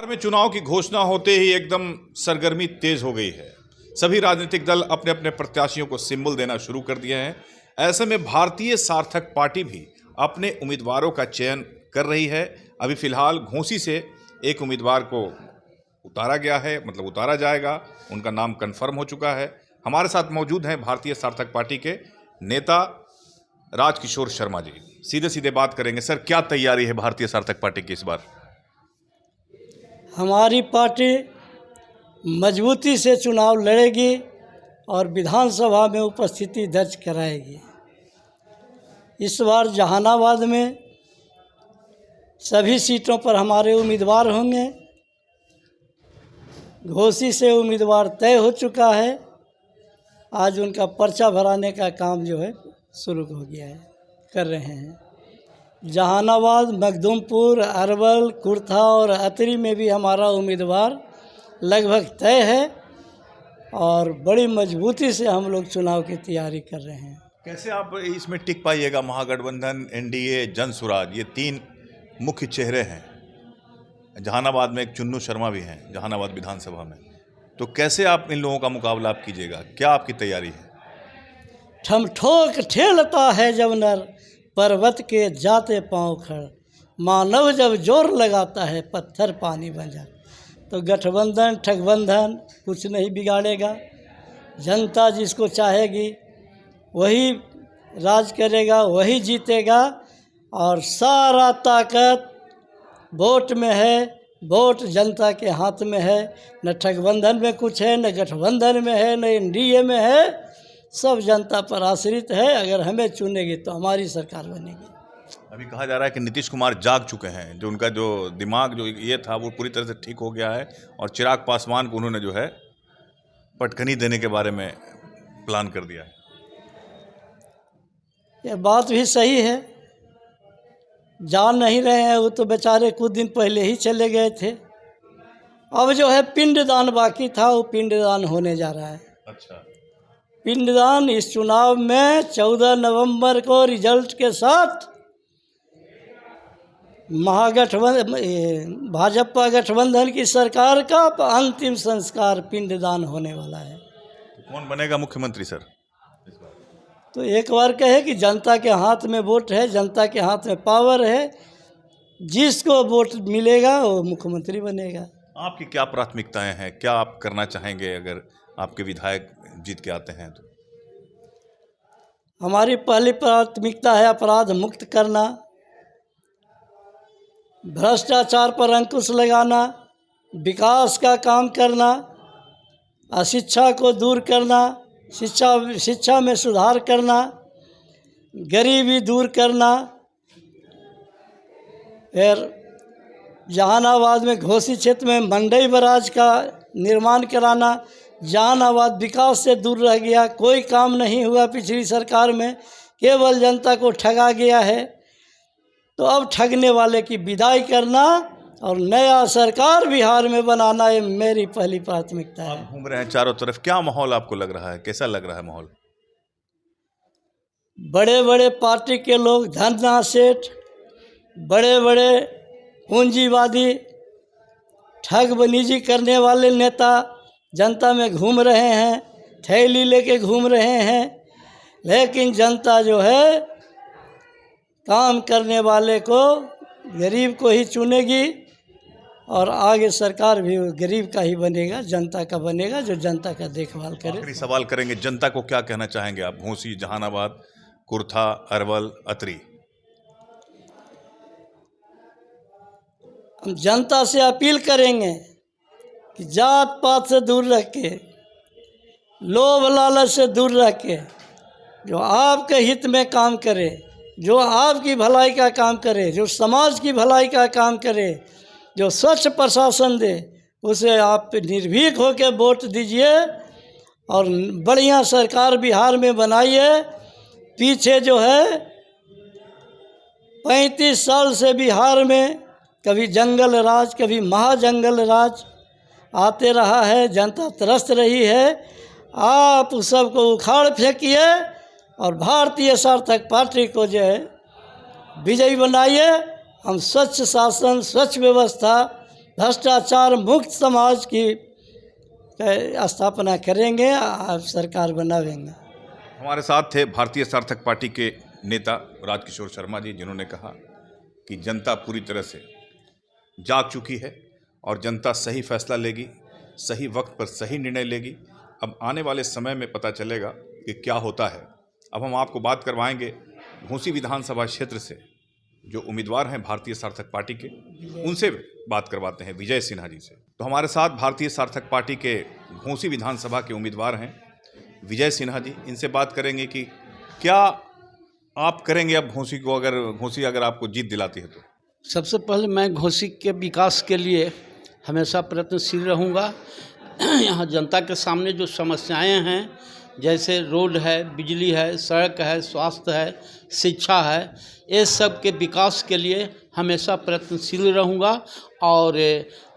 बिहार में चुनाव की घोषणा होते ही एकदम सरगर्मी तेज हो गई है। सभी राजनीतिक दल अपने अपने प्रत्याशियों को सिंबल देना शुरू कर दिए हैं। ऐसे में भारतीय सार्थक पार्टी भी अपने उम्मीदवारों का चयन कर रही है। अभी फिलहाल घोसी से एक उम्मीदवार को उतारा गया है, मतलब उतारा जाएगा, उनका नाम कंफर्म हो चुका है। हमारे साथ मौजूद हैं भारतीय सार्थक पार्टी के नेता राजकिशोर शर्मा जी। सीधे सीधे बात करेंगे। सर, क्या तैयारी है भारतीय सार्थक पार्टी की इस बार? हमारी पार्टी मजबूती से चुनाव लड़ेगी और विधानसभा में उपस्थिति दर्ज कराएगी। इस बार जहानाबाद में सभी सीटों पर हमारे उम्मीदवार होंगे। घोसी से उम्मीदवार तय हो चुका है। आज उनका पर्चा भराने का काम जो है शुरू हो गया है, कर रहे हैं। जहानाबाद, मखदूमपुर, अरवल, कुर्था और अतरी में भी हमारा उम्मीदवार लगभग तय है और बड़ी मजबूती से हम लोग चुनाव की तैयारी कर रहे हैं। कैसे आप इसमें टिक पाइएगा? महागठबंधन, एनडीए, जनसुराज, ये तीन मुख्य चेहरे हैं। जहानाबाद में एक चुन्नू शर्मा भी हैं, जहानाबाद विधानसभा में। तो कैसे आप इन लोगों का मुकाबला आप कीजिएगा? क्या आपकी तैयारी है? ठमठोक ठेलता है जब नर, पर्वत के जाते पाँव खड़, मानव जब जोर लगाता है पत्थर पानी बन जाता। तो गठबंधन ठगबंधन कुछ नहीं बिगाड़ेगा। जनता जिसको चाहेगी वही राज करेगा, वही जीतेगा। और सारा ताकत वोट में है, वोट जनता के हाथ में है। न ठगबंधन में कुछ है, न गठबंधन में है, न एनडीए में है। सब जनता पर आश्रित है। अगर हमें चुनेगी तो हमारी सरकार बनेगी। अभी कहा जा रहा है कि नीतीश कुमार जाग चुके हैं, जो उनका जो दिमाग जो ये था वो पूरी तरह से ठीक हो गया है और चिराग पासवान को उन्होंने जो है पटखनी देने के बारे में प्लान कर दिया है। ये बात भी सही है। जान नहीं रहे हैं, वो तो बेचारे कुछ दिन पहले ही चले गए थे। अब जो है पिंडदान बाकी था, वो पिंडदान होने जा रहा है। अच्छा। पिंडदान इस चुनाव में 14 नवंबर को रिजल्ट के साथ भाजपा गठबंधन की सरकार का अंतिम संस्कार पिंडदान होने वाला है। तो कौन बनेगा मुख्यमंत्री सर इस बार? तो एक बार कहे कि जनता के हाथ में वोट है, जनता के हाथ में पावर है। जिसको वोट मिलेगा वो मुख्यमंत्री बनेगा। आपकी क्या प्राथमिकताएं हैं? क्या आप करना चाहेंगे अगर आपके विधायक जीत के आते हैं तो? हमारी पहली प्राथमिकता है अपराध मुक्त करना, भ्रष्टाचार पर अंकुश लगाना, विकास का काम करना, अशिक्षा को दूर करना, शिक्षा में सुधार करना, गरीबी दूर करना। फिर जहानाबाद में घोसी क्षेत्र में मंडई बराज का निर्माण कराना। जहानाबाद विकास से दूर रह गया, कोई काम नहीं हुआ पिछली सरकार में, केवल जनता को ठगा गया है। तो अब ठगने वाले की विदाई करना और नया सरकार बिहार में बनाना, ये मेरी पहली प्राथमिकता है। आप घूम रहे हैं चारों तरफ, क्या माहौल आपको लग रहा है? कैसा लग रहा है माहौल? बड़े बड़े पार्टी के लोग, धन्ना सेठ, बड़े बड़े पूंजीवादी, ठगबनीजी करने वाले नेता जनता में घूम रहे हैं, थैली लेके घूम रहे हैं। लेकिन जनता जो है काम करने वाले को, गरीब को ही चुनेगी और आगे सरकार भी गरीब का ही बनेगा, जनता का बनेगा, जो जनता का देखभाल करे। आखिरी सवाल करेंगे, जनता को क्या कहना चाहेंगे आप? घोसी, जहानाबाद, कुर्था, अरवल, अतरी। हम जनता से अपील करेंगे कि जात पात से दूर रह के, लोभ लालच से दूर रह के, जो आपके हित में काम करे, जो आपकी भलाई का काम करे, जो समाज की भलाई का काम करे, जो स्वच्छ प्रशासन दे, उसे आप निर्भीक होकर वोट दीजिए और बढ़िया सरकार बिहार में बनाइए। पीछे जो है 35 साल से बिहार में कभी जंगल राज, कभी महाजंगल राज आते रहा है, जनता त्रस्त रही है। आप उस सब को उखाड़ फेंकिए और भारतीय सार्थक पार्टी को जो है विजयी बनाइए। हम स्वच्छ शासन, स्वच्छ व्यवस्था भ्रष्टाचार मुक्त समाज की स्थापना करेंगे और सरकार बनावेंगे। हमारे साथ थे भारतीय सार्थक पार्टी के नेता राजकिशोर शर्मा जी, जिन्होंने कहा कि जनता पूरी तरह से जाग चुकी है और जनता सही फैसला लेगी, सही वक्त पर सही निर्णय लेगी। अब आने वाले समय में पता चलेगा कि क्या होता है। अब हम आपको बात करवाएंगे घोसी विधानसभा क्षेत्र से जो उम्मीदवार हैं भारतीय सार्थक पार्टी के, उनसे बात करवाते हैं, विजय सिन्हा जी से। तो हमारे साथ भारतीय सार्थक पार्टी के घोसी विधानसभा के उम्मीदवार हैं विजय सिन्हा जी। इनसे बात करेंगे कि क्या आप करेंगे अब घोसी को, अगर घोसी अगर आपको जीत दिलाती है तो। सबसे पहले मैं घोसी के विकास के लिए हमेशा प्रयत्नशील रहूँगा। यहाँ जनता के सामने जो समस्याएं हैं, जैसे रोड है, बिजली है, सड़क है, स्वास्थ्य है, शिक्षा है, ये सब के विकास के लिए हमेशा प्रयत्नशील रहूँगा। और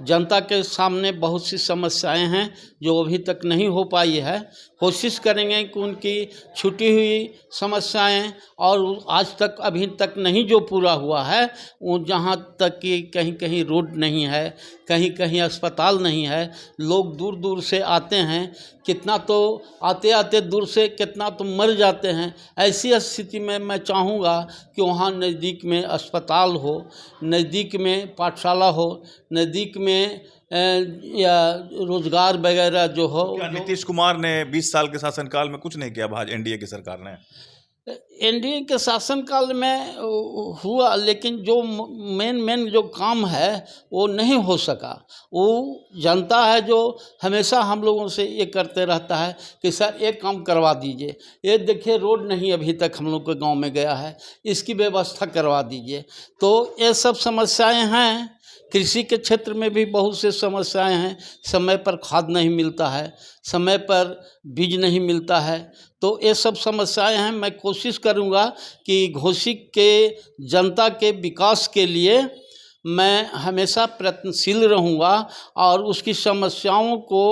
जनता के सामने बहुत सी समस्याएं हैं जो अभी तक नहीं हो पाई है। कोशिश करेंगे कि उनकी छूटी हुई समस्याएं और आज तक अभी तक नहीं जो पूरा हुआ है, वो जहाँ तक कि कहीं कहीं रोड नहीं है, कहीं कहीं अस्पताल नहीं है, लोग दूर दूर से आते हैं, कितना तो आते आते दूर से कितना तो मर जाते हैं। ऐसी स्थिति में मैं चाहूँगा कि वहाँ नज़दीक में अस्पताल हो, नज़दीक में पाठशाला हो, नज़दीक में या रोजगार वगैरह जो हो। नीतीश कुमार ने 20 साल के शासनकाल में कुछ नहीं किया, भाजपा एनडीए की सरकार ने। एनडीए के शासनकाल में हुआ, लेकिन जो मेन जो काम है वो नहीं हो सका। वो जनता है जो हमेशा हम लोगों से ये करते रहता है कि सर एक काम करवा दीजिए, ये देखिए रोड नहीं अभी तक हम लोग के गांव में गया है, इसकी व्यवस्था करवा दीजिए। तो ये सब समस्याएं हैं। कृषि के क्षेत्र में भी बहुत से समस्याएं हैं। समय पर खाद नहीं मिलता है, समय पर बीज नहीं मिलता है, तो ये सब समस्याएं हैं। मैं कोशिश करूंगा कि घोसी के जनता के विकास के लिए मैं हमेशा प्रयत्नशील रहूंगा और उसकी समस्याओं को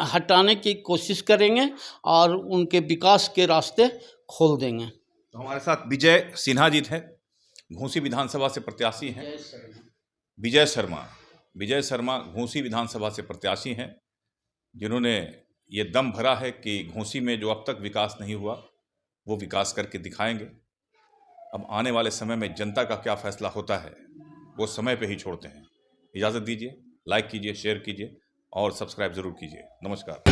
हटाने की कोशिश करेंगे और उनके विकास के रास्ते खोल देंगे। तो हमारे साथ विजय सिन्हा जी थे, घोसी विधानसभा से प्रत्याशी हैं। विजय शर्मा घोसी विधानसभा से प्रत्याशी हैं, जिन्होंने ये दम भरा है कि घोसी में जो अब तक विकास नहीं हुआ वो विकास करके दिखाएंगे। अब आने वाले समय में जनता का क्या फैसला होता है वो समय पे ही छोड़ते हैं। इजाज़त दीजिए, लाइक कीजिए, शेयर कीजिए और सब्सक्राइब ज़रूर कीजिए। नमस्कार।